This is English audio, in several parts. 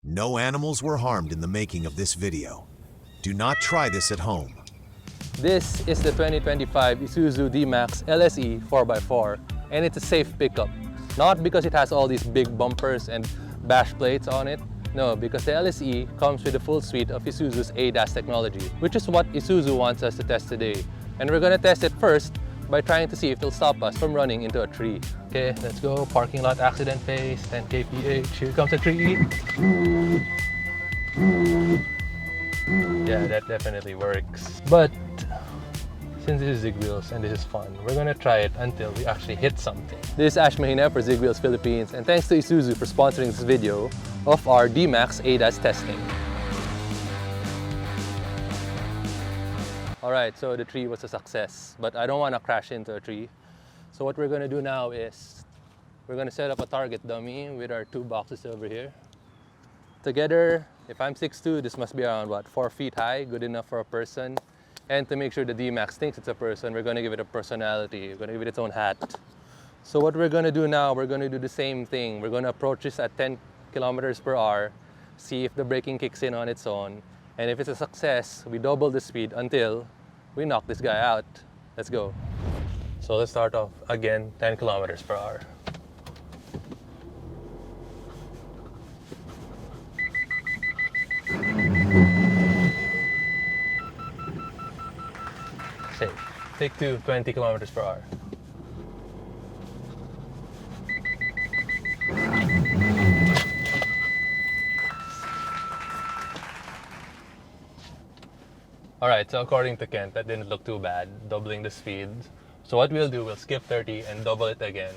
No animals were harmed in the making of this video. Do not try this at home. This is the 2025 Isuzu D-Max LS-E 4x4, and it's a safe pickup. Not because it has all these big bumpers and bash plates on it. No, because the LS-E comes with a full suite of Isuzu's ADAS technology, which is what Isuzu wants us to test today. And we're gonna test it first by trying to see if it'll stop us from running into a tree. Okay, let's go. Parking lot accident phase, 10 kph. Here comes a tree. Yeah, that definitely works. But since this is Zigwheels and this is fun, we're gonna try it until we actually hit something. This is Ash Mahina for Zigwheels Philippines, and thanks to Isuzu for sponsoring this video of our D-Max ADAS testing. Alright, so the tree was a success, but I don't want to crash into a tree. So what we're gonna do now is we're gonna set up a target dummy with our two boxes over here. Together, if I'm 6'2", this must be around what, 4 feet high, good enough for a person. And to make sure the D-Max thinks it's a person, we're gonna give it a personality. We're gonna give it its own hat. So what we're gonna do now, we're gonna do the same thing. We're gonna approach this at 10 kilometers per hour, see if the braking kicks in on its own. And if it's a success, we double the speed until we knock this guy out. Let's go. So let's start off again, 10 kilometers per hour. Safe. Take 2, 20 kilometers per hour. Alright, so according to Kent, that didn't look too bad, doubling the speed. So what we'll do, we'll skip 30 and double it again.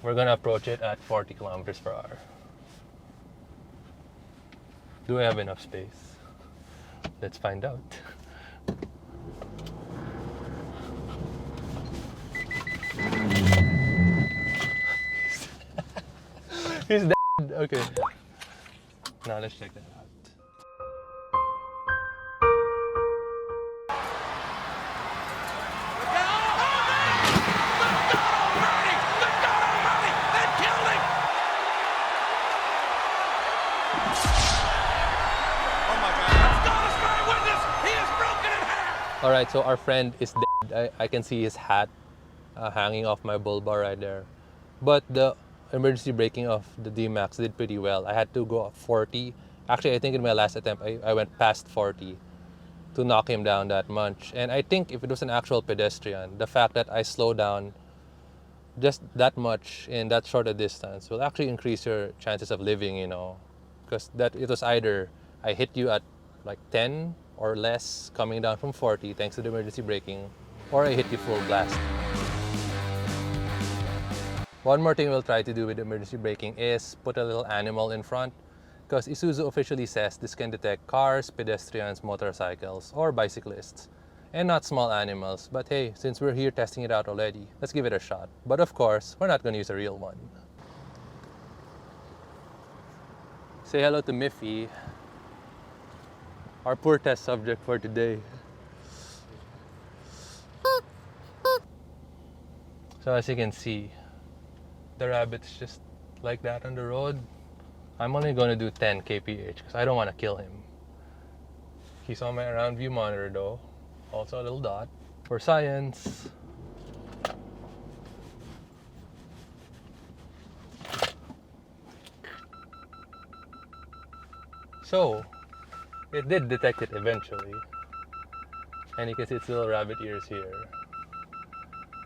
We're gonna approach it at 40 kilometers per hour. Do I have enough space? Let's find out. He's dead. Okay. Now let's check that out. Alright, so our friend is dead. I can see his hat hanging off my bull bar right there. But the emergency braking of the D-Max did pretty well. I had to go up 40. Actually, I think in my last attempt, I went past 40 to knock him down that much. And I think if it was an actual pedestrian, the fact that I slowed down just that much in that short a distance will actually increase your chances of living, you know. Because that it was either I hit you at like 10 or less coming down from 40 thanks to the emergency braking, or I hit you full blast. One more thing we'll try to do with emergency braking is put a little animal in front, because Isuzu officially says this can detect cars, pedestrians, motorcycles, or bicyclists, and not small animals. But hey, since we're here testing it out already, let's give it a shot. But of course, we're not going to use a real one. Say hello to Miffy, our poor test subject for today. So as you can see, the rabbit's just like that on the road. I'm only going to do 10 kph because I don't want to kill him. He's on my around view monitor though. Also a little dot for science. So it did detect it eventually, and you can see its little rabbit ears here,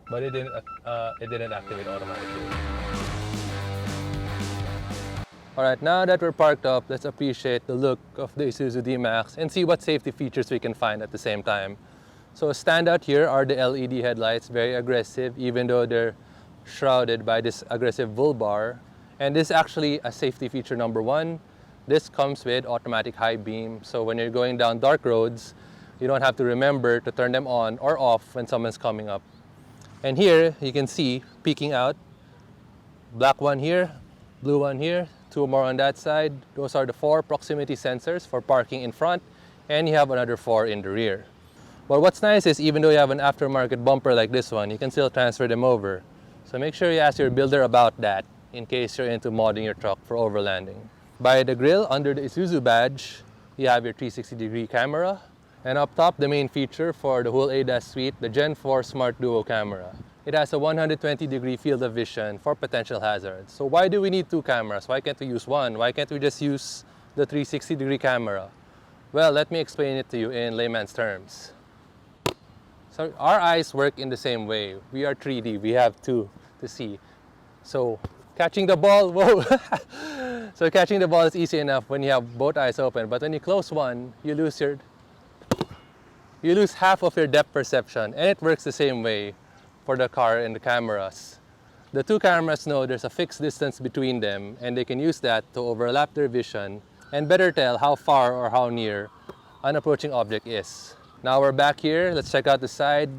but it didn't activate automatically. Alright, now that we're parked up, let's appreciate the look of the Isuzu D-Max and see what safety features we can find at the same time. So a standout here are the LED headlights, very aggressive even though they're shrouded by this aggressive bull bar. And this is actually a safety feature number 1. This comes with automatic high beam, so when you're going down dark roads, you don't have to remember to turn them on or off when someone's coming up. And here, you can see, peeking out, black one here, blue one here, 2 more on that side. Those are the 4 proximity sensors for parking in front, and you have another 4 in the rear. But what's nice is even though you have an aftermarket bumper like this one, you can still transfer them over. So make sure you ask your builder about that in case you're into modding your truck for overlanding. By the grille, under the Isuzu badge, you have your 360-degree camera. And up top, the main feature for the whole ADAS suite, the Gen 4 Smart Duo camera. It has a 120-degree field of vision for potential hazards. So why do we need two cameras? Why can't we use one? Why can't we just use the 360-degree camera? Well, let me explain it to you in layman's terms. So our eyes work in the same way. We are 3D, we have two to see. So catching the ball, whoa! So catching the ball is easy enough when you have both eyes open, but when you close one, you lose half of your depth perception, and it works the same way for the car and the cameras. The two cameras know there's a fixed distance between them, and they can use that to overlap their vision and better tell how far or how near an approaching object is. Now we're back here, let's check out the side.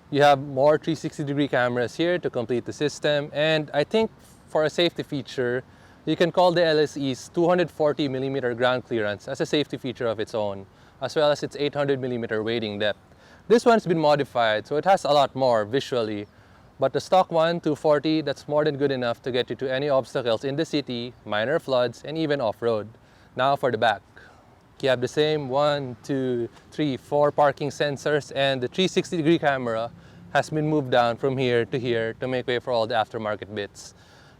You have more 360-degree cameras here to complete the system, and I think for a safety feature, you can call the LS-E's 240mm ground clearance as a safety feature of its own, as well as its 800mm wading depth. This one's been modified, so it has a lot more visually, but the stock one, 240, that's more than good enough to get you to any obstacles in the city, minor floods, and even off-road. Now for the back. You have the same 1, 2, 3, 4 parking sensors, and the 360-degree camera has been moved down from here to make way for all the aftermarket bits.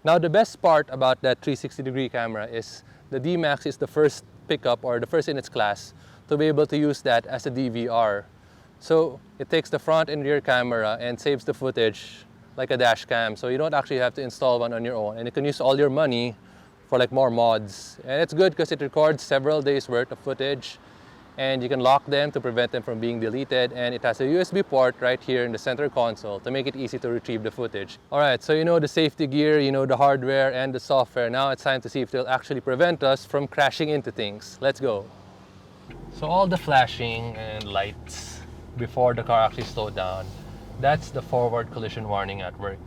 Now the best part about that 360-degree camera is the D-Max is the first pickup, or the first in its class, to be able to use that as a DVR. So it takes the front and rear camera and saves the footage like a dash cam, so you don't actually have to install one on your own, and you can use all your money for like more mods. And it's good because it records several days worth of footage, and you can lock them to prevent them from being deleted, and it has a USB port right here in the center console to make it easy to retrieve the footage. Alright, so you know the safety gear, you know the hardware and the software. Now it's time to see if they'll actually prevent us from crashing into things. Let's go. So all the flashing and lights before the car actually slowed down, that's the forward collision warning at work.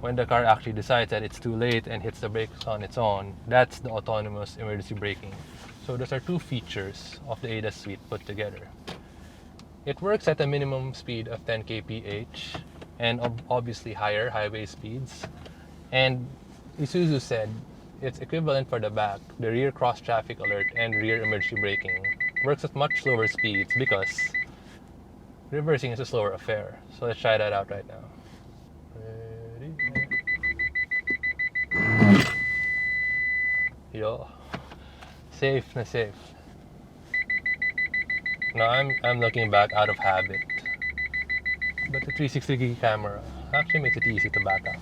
When the car actually decides that it's too late and hits the brakes on its own, that's the autonomous emergency braking. So those are two features of the ADAS suite put together. It works at a minimum speed of 10 kph and obviously higher highway speeds. And Isuzu said it's equivalent for the back, the rear cross traffic alert and rear emergency braking works at much slower speeds because reversing is a slower affair. So let's try that out right now. Ready? Yo. Safe na safe. Now I'm looking back out of habit. But the 360-degree camera actually makes it easy to back out.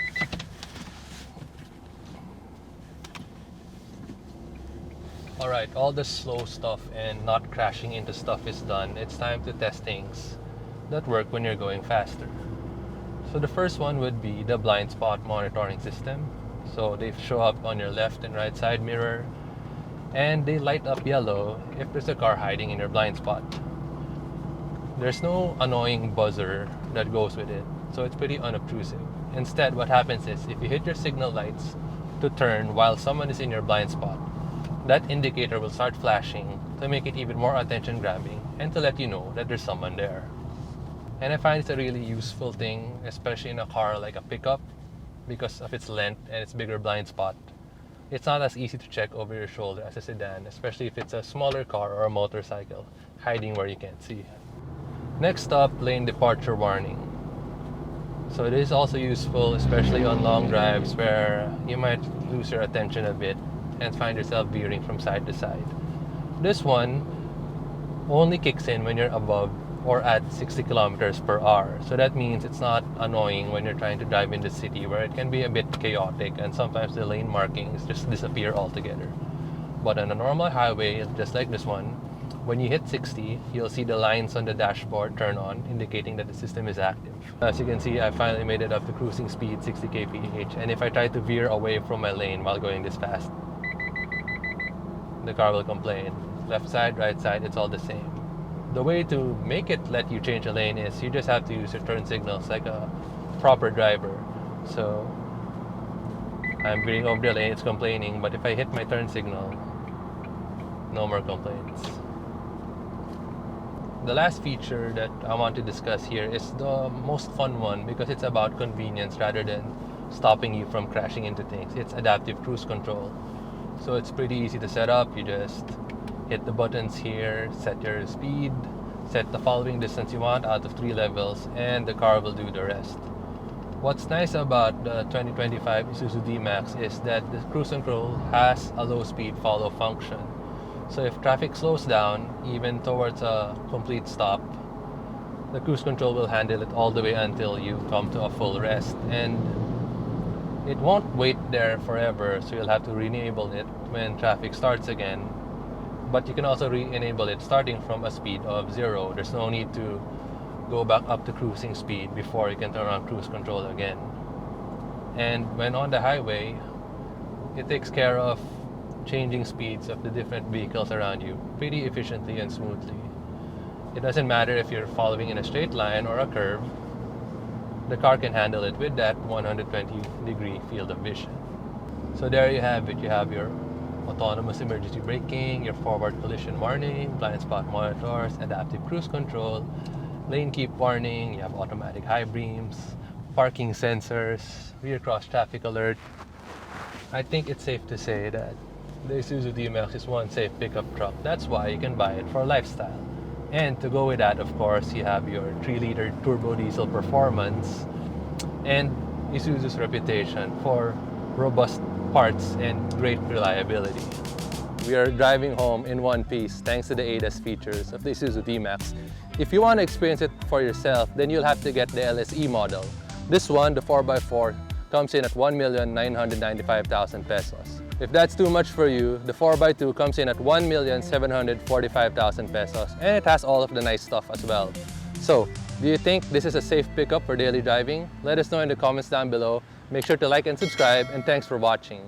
Alright, all the slow stuff and not crashing into stuff is done. It's time to test things that work when you're going faster. So the first one would be the blind spot monitoring system. So they show up on your left and right side mirror, and they light up yellow if there's a car hiding in your blind spot. There's no annoying buzzer that goes with it, so it's pretty unobtrusive. Instead, what happens is if you hit your signal lights to turn while someone is in your blind spot, that indicator will start flashing to make it even more attention grabbing and to let you know that there's someone there. And I find it's a really useful thing, especially in a car like a pickup, because of its length and its bigger blind spot. It's not as easy to check over your shoulder as a sedan, especially if it's a smaller car or a motorcycle hiding where you can't see. Next up, lane departure warning. So it is also useful, especially on long drives where you might lose your attention a bit and find yourself veering from side to side. This one only kicks in when you're above or at 60 kilometers per hour. So that means it's not annoying when you're trying to drive in the city where it can be a bit chaotic and sometimes the lane markings just disappear altogether. But on a normal highway, just like this one, when you hit 60, you'll see the lines on the dashboard turn on, indicating that the system is active. As you can see, I finally made it up to cruising speed 60 kph, and if I try to veer away from my lane while going this fast, the car will complain. Left side, right side, it's all the same. The way to make it let you change a lane is you just have to use your turn signals like a proper driver. So I'm veering over the lane, it's complaining, but if I hit my turn signal, no more complaints. The last feature that I want to discuss here is the most fun one because it's about convenience rather than stopping you from crashing into things. It's adaptive cruise control. So it's pretty easy to set up. You just hit the buttons here, set your speed, set the following distance you want out of 3 levels, and the car will do the rest. What's nice about the 2025 Isuzu D-Max is that the cruise control has a low speed follow function. So if traffic slows down, even towards a complete stop, the cruise control will handle it all the way until you come to a full rest. And it won't wait there forever, so you'll have to re-enable it when traffic starts again. But you can also re-enable it starting from a speed of 0. There's no need to go back up to cruising speed before you can turn on cruise control again. And when on the highway, it takes care of changing speeds of the different vehicles around you pretty efficiently and smoothly. It doesn't matter if you're following in a straight line or a curve, the car can handle it with that 120-degree field of vision. So there you have it. You have your autonomous emergency braking, your forward collision warning, blind spot monitors, adaptive cruise control, lane keep warning, you have automatic high beams, parking sensors, rear cross traffic alert. I think it's safe to say that the Isuzu D-Max is one safe pickup truck. That's why you can buy it for lifestyle. And to go with that, of course, you have your 3-liter turbo diesel performance and Isuzu's reputation for robust parts and great reliability. We are driving home in one piece thanks to the ADAS features of the Isuzu D-Max. If you want to experience it for yourself, then you'll have to get the LS-E model. This one, the 4x4, comes in at 1,995,000 pesos. If that's too much for you, the 4x2 comes in at 1,745,000 pesos, and it has all of the nice stuff as well. So, do you think this is a safe pickup for daily driving? Let us know in the comments down below. Make sure to like and subscribe, and thanks for watching.